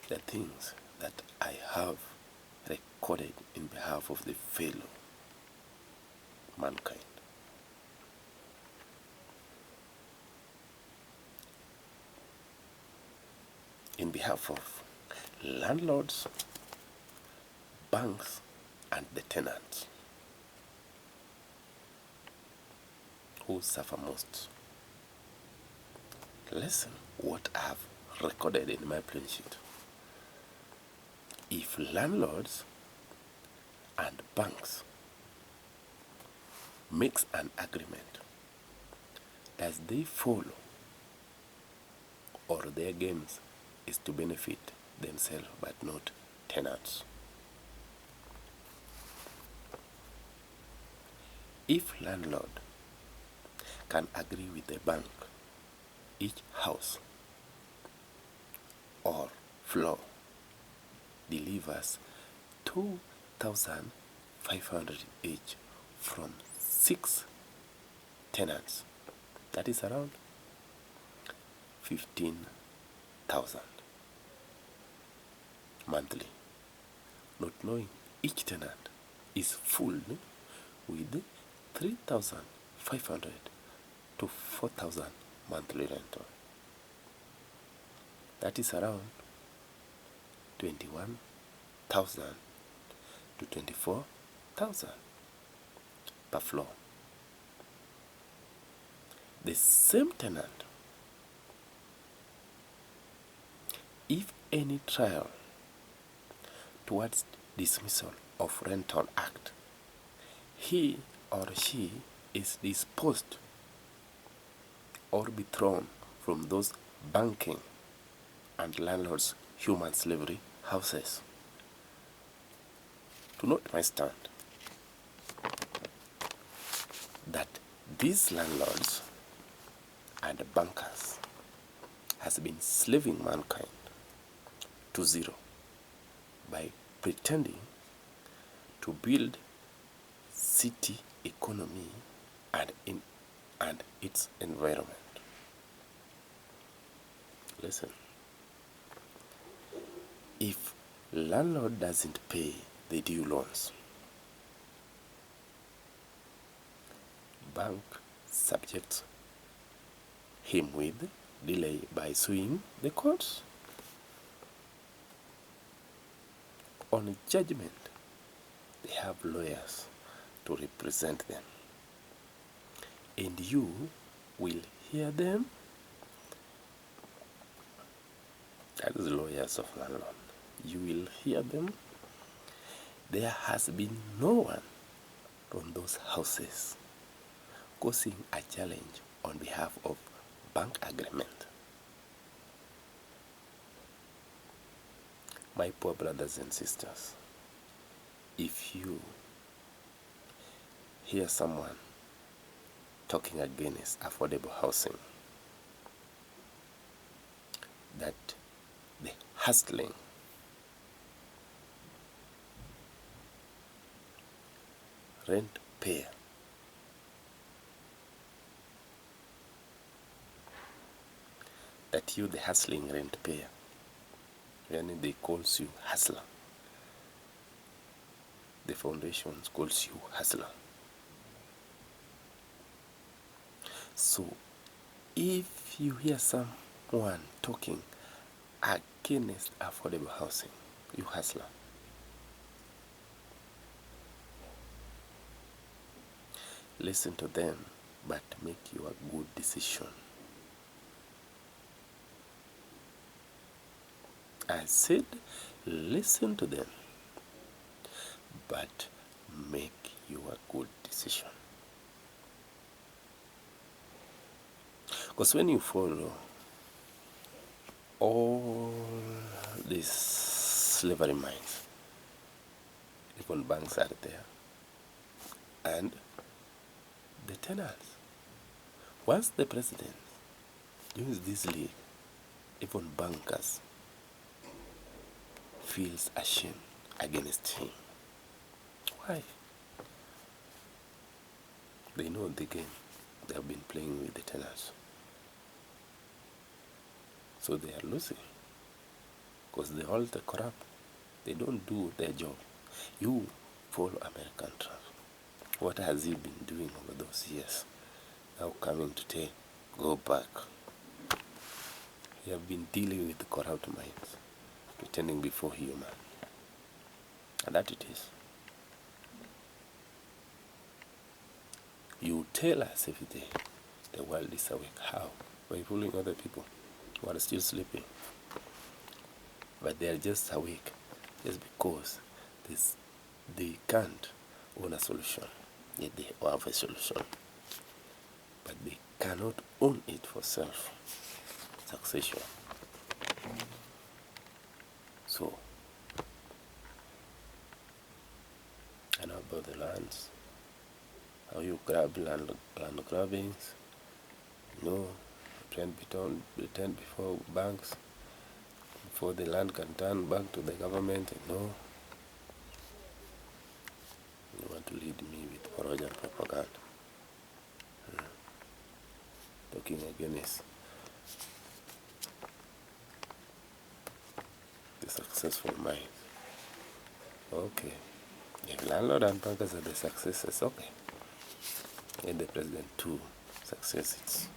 the things that I have recorded in behalf of the fellow mankind. In behalf of landlords, banks, and the tenants who suffer most. Listen what I have recorded in my plain sheet. If landlords and banks makes an agreement, does they follow, or their games is to benefit themselves but not tenants? If landlord can agree with the bank, each house or floor delivers 2,500 each from 6 tenants. That is around 15,000 monthly. Not knowing each tenant is full with 3,500 to 4,000 monthly rental. That is around 21,000 to 24,000 per floor. The same tenant, if any trial towards dismissal of rental act, he or she is disposed or be thrown from those banking and landlords' human slavery houses. To note my stand that these landlords and bankers has been slaving mankind to zero by pretending to build city economy and its environment. Listen, if landlord doesn't pay the due loans, bank subjects him with delay by suing the courts. On judgment, they have lawyers to represent them, and you will hear them. That is lawyers of landlord. You will hear them. There has been no one on those houses causing a challenge on behalf of bank agreement. My poor brothers and sisters, if you hear someone talking against affordable housing, that the hustling, rent payer, that you the hustling rent payer, when they calls you hustler, the foundations calls you hustler. So if you hear someone talking against affordable housing, you hustler, listen to them, but make your good decision. I said, listen to them, but make your good decision. Because when you follow all these slavery minds, even banks are there, and the tenants. Once the president joins this league, even bankers feels ashamed against him. Why? They know the game they have been playing with the tenants. So they are losing. because they all the corrupt. They don't do their job. You follow American Trump. What has he been doing over those years? Now coming to tell, go back. He have been dealing with the corrupt minds, pretending before human. And that it is. You tell us every day the world is awake. How? By fooling other people who are still sleeping. But they are just awake just because they can't own a solution. Yet they have a solution. But they cannot own it for self-succession. So, I know about the lands, how you grab land grabbings, pretend before banks, before the land can turn back to the government, You want to lead me with Porojan propaganda. Talking against the successful mind. Okay. If landlord and bankers are the successes, okay. And the president too successes.